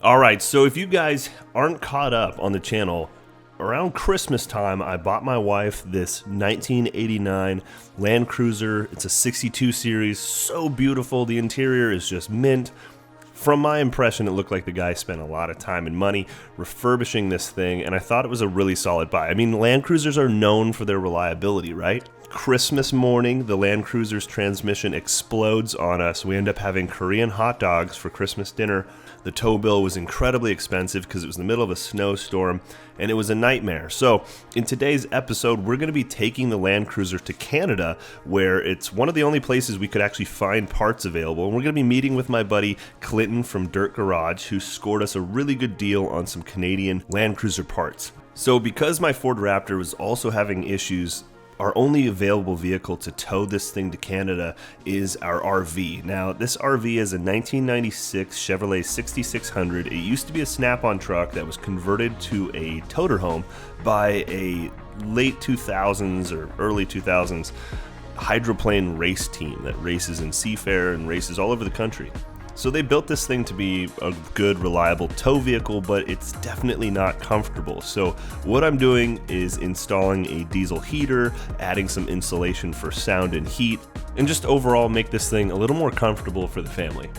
Alright, so if you guys aren't caught up on the channel, around Christmas time I bought my wife this 1989 Landcruiser. It's a 62 series, so beautiful. The interior is just mint. From my impression, it looked like the guy spent a lot of time and money refurbishing this thing, and I thought it was a really solid buy. I mean, Landcruisers are known for their reliability, right? Christmas morning, the Landcruiser's transmission explodes on us. We end up having Korean hot dogs for Christmas dinner. The tow bill was incredibly expensive because it was in the middle of a snowstorm, and it was a nightmare. So in today's episode, we're going to be taking the Landcruiser to Canada, where it's one of the only places we could actually find parts available. And we're going to be meeting with my buddy Clinton from Dirt Garage, who scored us a really good deal on some Canadian Landcruiser parts. So because my Ford Raptor was also having issues, our only available vehicle to tow this thing to Canada is our RV. Now, this RV is a 1996 Chevrolet 6600. It used to be a Snap-on truck that was converted to a toterhome by a late 2000s or early 2000s hydroplane race team that races in Seafair and races all over the country. So they built this thing to be a good, reliable tow vehicle, but it's definitely not comfortable. So what I'm doing is installing a diesel heater, adding some insulation for sound and heat, and just overall make this thing a little more comfortable for the family.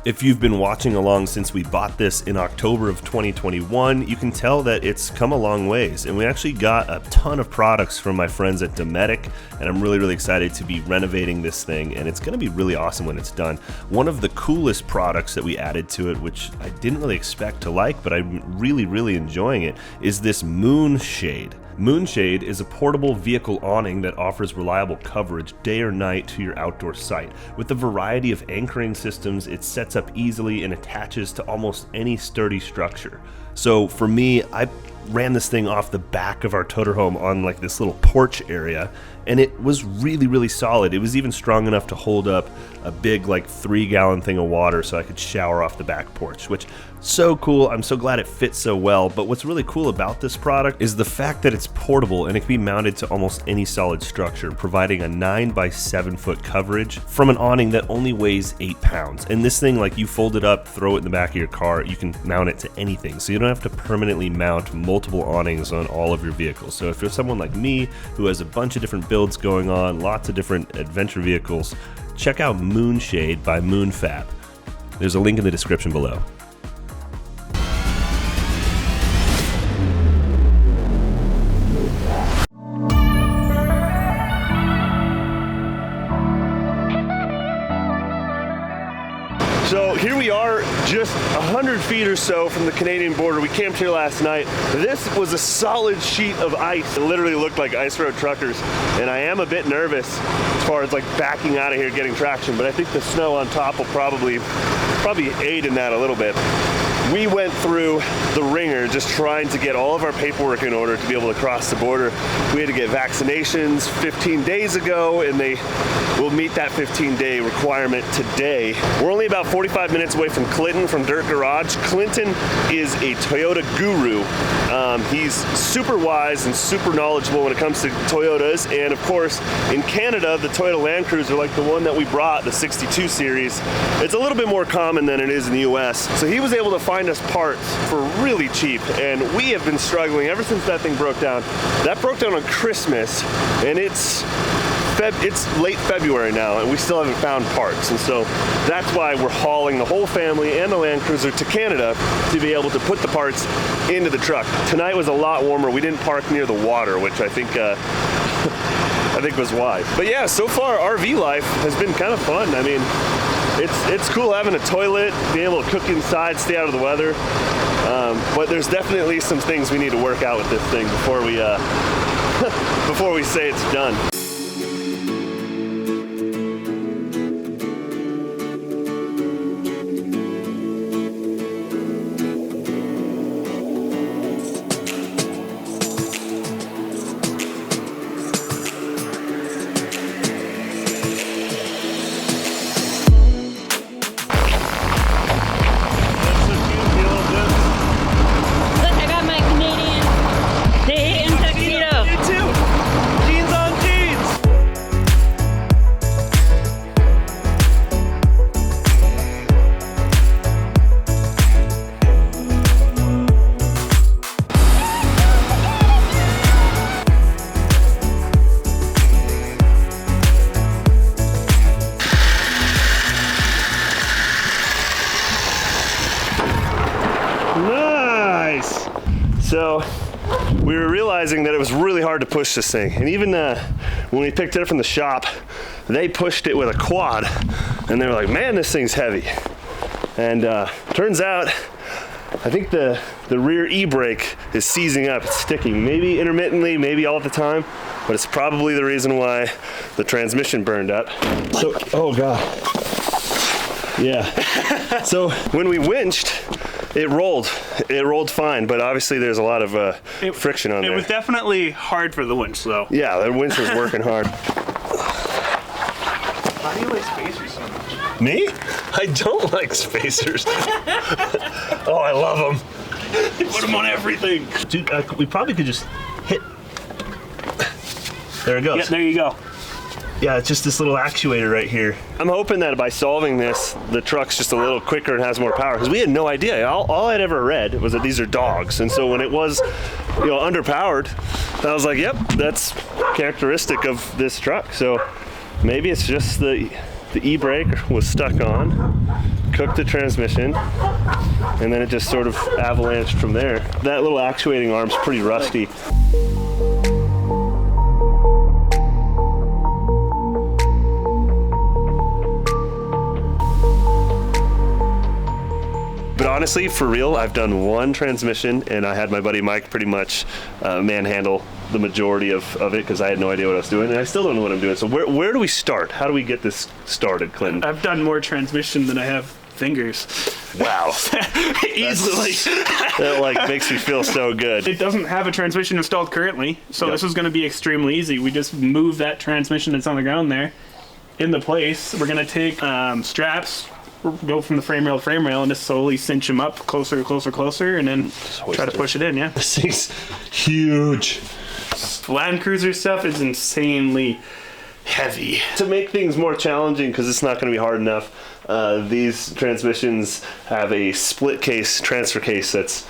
If you've been watching along since we bought this in October of 2021, you can tell that it's come a long ways, and we actually got a ton of products from my friends at Dometic, and I'm really excited to be renovating this thing, and it's going to be really awesome when it's done. One of the coolest products that we added to it, which I didn't really expect to like, but I'm really enjoying it, is this Moonshade. Moonshade is a portable vehicle awning that offers reliable coverage day or night to your outdoor site. With a variety of anchoring systems, it sets up easily and attaches to almost any sturdy structure. So for me, I ran this thing off the back of our toterhome on like this little porch area, and it was really solid. It was even strong enough to hold up a big like 3-gallon thing of water so I could shower off the back porch, which so cool. I'm so glad it fits so well. But what's really cool about this product is the fact that it's portable and it can be mounted to almost any solid structure, providing a 9 by 7 foot coverage from an awning that only weighs 8 pounds. And this thing, like, you fold it up, throw it in the back of your car, you can mount it to anything. So you don't have to permanently mount multiple awnings on all of your vehicles. So if you're someone like me who has a bunch of different builds going on, lots of different adventure vehicles, check out Moonshade by Moonfab. There's a link in the description below. So here we are, just 100 feet or so from the Canadian border. We camped here last night. This was a solid sheet of ice. It literally looked like ice road truckers, and I am a bit nervous as far as like backing out of here getting traction, but I think the snow on top will probably aid in that a little bit. We went through the ringer just trying to get all of our paperwork in order to be able to cross the border. We had to get vaccinations 15 days ago, and they will meet that 15-day requirement today. We're only about 45 minutes away from Clinton from Dirt Garage. Clinton is a Toyota guru. He's super wise and super knowledgeable when it comes to Toyotas, and of course in Canada the Toyota Landcruiser, like the one that we brought, the 62 series, it's a little bit more common than it is in the US. So he was able to find us parts for really cheap, and we have been struggling ever since that thing broke down. That broke down on Christmas, and it's late February now, and we still haven't found parts. And so that's why we're hauling the whole family and the Landcruiser to Canada to be able to put the parts into the truck. Tonight was a lot warmer. We didn't park near the water, which I think was wise. But yeah, so far RV life has been kind of fun. I mean, it's cool having a toilet, being able to cook inside, stay out of the weather. But there's definitely some things we need to work out with this thing before we before we say it's done. Look, I got my Canadian day in tuxedo. You too. Jeans on jeans. So we were realizing that it was really hard to push this thing. And even when we picked it up from the shop, they pushed it with a quad. And they were like, man, this thing's heavy. And turns out, I think the rear e-brake is seizing up, it's sticking. Maybe intermittently, maybe all at the time, but it's probably the reason why the transmission burned up. So, oh God. Yeah. So when we winched, it rolled fine, but obviously there's a lot of friction on there. It was definitely hard for the winch, though. Yeah, the winch was working hard. Why do you like spacers so much? Me? I don't like spacers. Oh, I love them. Put them on everything. Dude, we probably could just hit. There it goes. Yeah, there you go. Yeah, it's just this little actuator right here. I'm hoping that by solving this, the truck's just a little quicker and has more power, because we had no idea. All I'd ever read was that these are dogs, and so when it was, underpowered, I was like, yep, that's characteristic of this truck. So maybe it's just the e-brake was stuck on, cooked the transmission, and then it just sort of avalanched from there. That little actuating arm's pretty rusty. But honestly, for real, I've done one transmission, and I had my buddy Mike pretty much manhandle the majority of it, because I had no idea what I was doing, and I still don't know what I'm doing. So where do we start? How do we get this started, Clinton? I've done more transmission than I have fingers. Wow. Easily. That makes me feel so good. It doesn't have a transmission installed currently, so This is going to be extremely easy. We just move that transmission that's on the ground there into place. We're going to take straps, go from the frame rail to frame rail, and just slowly cinch them up closer, and then try to push it in, yeah. This thing's huge. Landcruiser stuff is insanely heavy. To make things more challenging, because it's not going to be hard enough, these transmissions have a split case, transfer case that's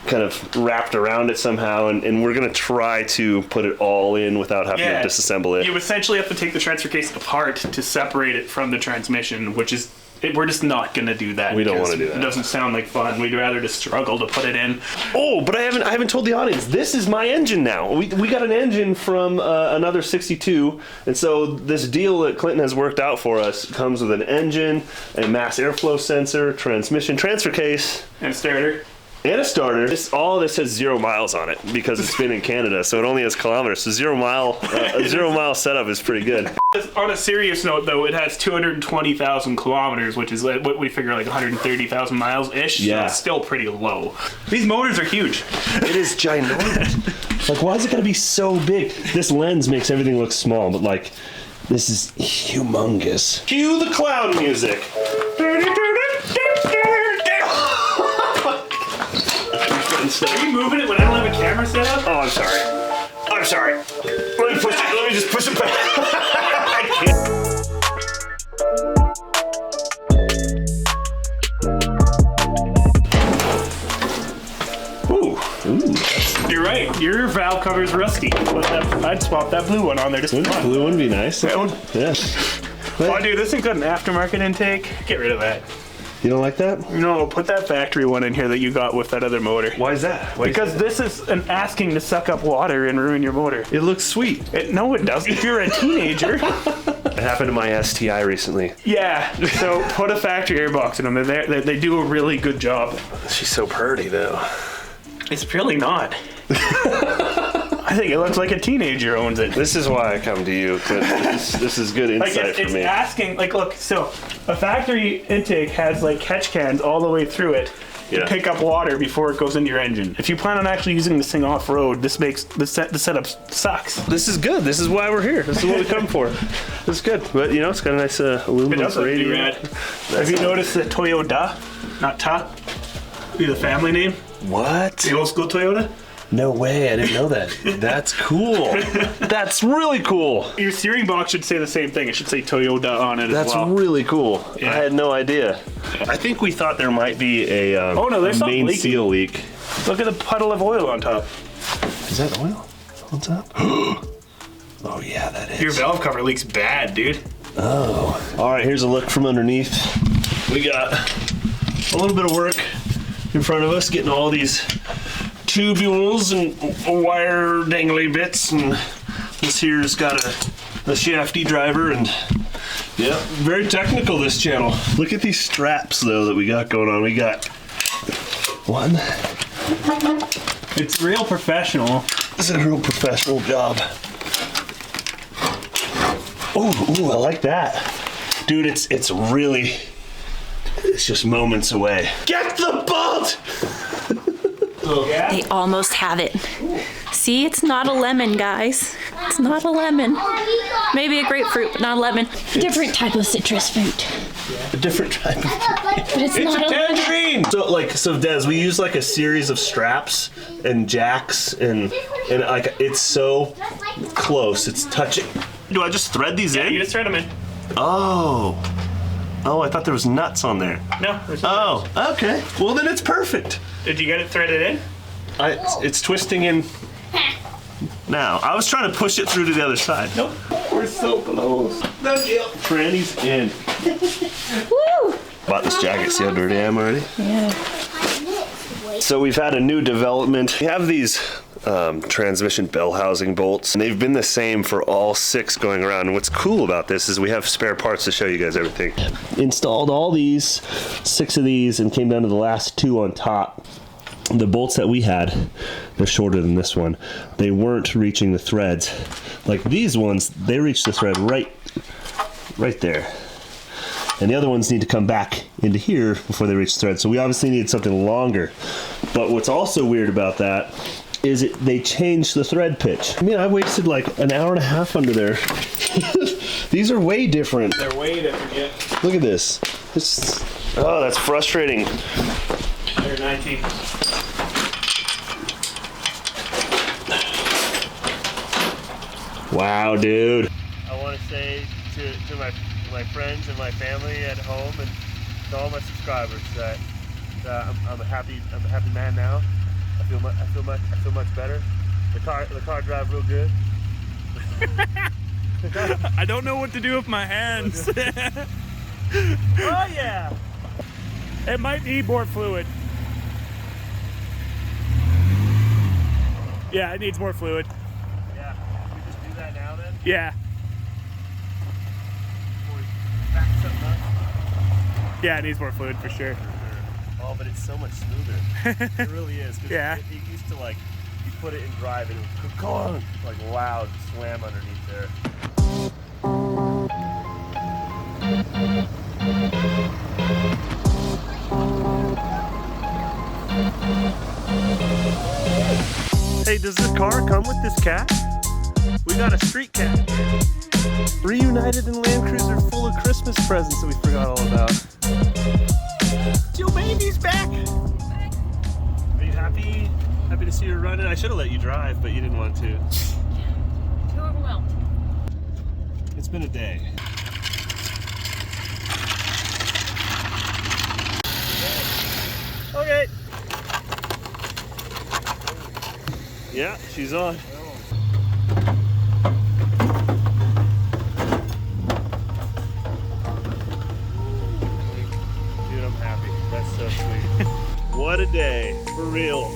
kind of wrapped around it somehow, and we're going to try to put it all in without having to disassemble it. You essentially have to take the transfer case apart to separate it from the transmission, which is we're just not going to do that. We don't want to do that. It doesn't sound like fun. We'd rather just struggle to put it in. Oh, but I haven't told the audience. This is my engine now. We got an engine from another 62, and so this deal that Clinton has worked out for us comes with an engine, a mass airflow sensor, transmission, transfer case, and starter. And a starter. All this has 0 miles on it because it's been in Canada, so it only has kilometers. So 0 mile, a 0 mile setup is pretty good. On a serious note, though, it has 220,000 kilometers, which is what we figure like 130,000 miles ish. Yeah, so it's still pretty low. These motors are huge. It is ginormous. Why is it gonna be so big? This lens makes everything look small, but this is humongous. Cue the clown music. Are you moving it when I don't have a camera set up? Oh, I'm sorry. Let me just push it back. I can't. Ooh. You're right. Your valve cover's rusty. I'd swap that blue one on there just for fun. Blue one would be nice. That one? Yeah. Oh, dude, this thing's got an aftermarket intake. Get rid of that. You don't like that? No, put that factory one in here that you got with that other motor. Why is that? Because this is an asking to suck up water and ruin your motor. It looks sweet. No, it doesn't. If you're a teenager. It happened to my STI recently. Yeah, so put a factory airbox in them. They do a really good job. She's so pretty, though. It's really not. I think it looks like a teenager owns it. This is why I come to you. This is good insight for me. It's asking, look, so a factory intake has catch cans all the way through it to pick up water before it goes into your engine. If you plan on actually using this thing off-road, this makes the setup sucks. This is good. This is why we're here. This is what we come for. This is good. But it's got a nice aluminum radiator. Have you noticed that Toyota, not Ta, be the family name? What? The old school Toyota? No way, I didn't know that. That's cool. That's really cool. Your steering box should say the same thing. It should say Toyota on it as well. That's really cool. Yeah. I had no idea. I think we thought there might be a main seal leak. Look at the puddle of oil on top. Is that oil? What's up? Oh yeah, that is. Your valve cover leaks bad, dude. Oh. All right, here's a look from underneath. We got a little bit of work in front of us, getting all these tubules and wire dangly bits, and this here's got a shafty driver, and yeah, very technical, this channel. Look at these straps though that we got going on. We got one. It's real professional. This is a real professional job. Ooh, I like that. Dude, it's just moments away. Get the bolt! They almost have it. See, it's not a lemon, guys. It's not a lemon. Maybe a grapefruit, but not a lemon. Different type of citrus fruit. A different type of But it's not a lemon. tangerine! So Des, we use like a series of straps and jacks and like it's so close, it's touching. Do I just thread these in? You just thread them in. Oh, I thought there was nuts on there. No, there's no. Oh, okay. Well, then it's perfect. Did you get it threaded in? It's twisting in now. I was trying to push it through to the other side. Nope. We're so close. No deal. Tranny's in. Woo! Bought this jacket. See how dirty I am already? Yeah. So we've had a new development. We have these transmission bell housing bolts, and they've been the same for all 6 going around. And what's cool about this is we have spare parts to show you guys everything. Installed all these, 6 of these, and came down to the last 2 on top. The bolts that we had, they're shorter than this one. They weren't reaching the threads. Like these ones, they reach the thread right there. And the other ones need to come back into here before they reach the thread. So we obviously need something longer. But what's also weird about that is they changed the thread pitch. I mean, I wasted like an hour and a half under there. These are way different. They're way different, yeah. Look at this. Oh, that's frustrating. They're 19. Wow, dude. I want to say to my friends and my family at home and to all my subscribers that I'm a happy man now. I feel much better. The car drives real good. I don't know what to do with my hands. Oh yeah. It might need more fluid. Yeah, it needs more fluid. Yeah. Can we just do that now then? Yeah. Before we back something up? Yeah, it needs more fluid for sure. Oh, but it's so much smoother. It really is. 'Cause Yeah. It used to like, you put it in drive and it would go like loud slam underneath there. Hey, does this car come with this cat? We got a street cat. Reunited in Landcruiser full of Christmas presents that we forgot all about. Your baby's back. Are you happy? Happy to see you running? I should have let you drive, but you didn't want to. Too overwhelmed. It's been a day. Okay. Yeah, she's on. Dude, I'm happy. That's so sweet. What a day, for real.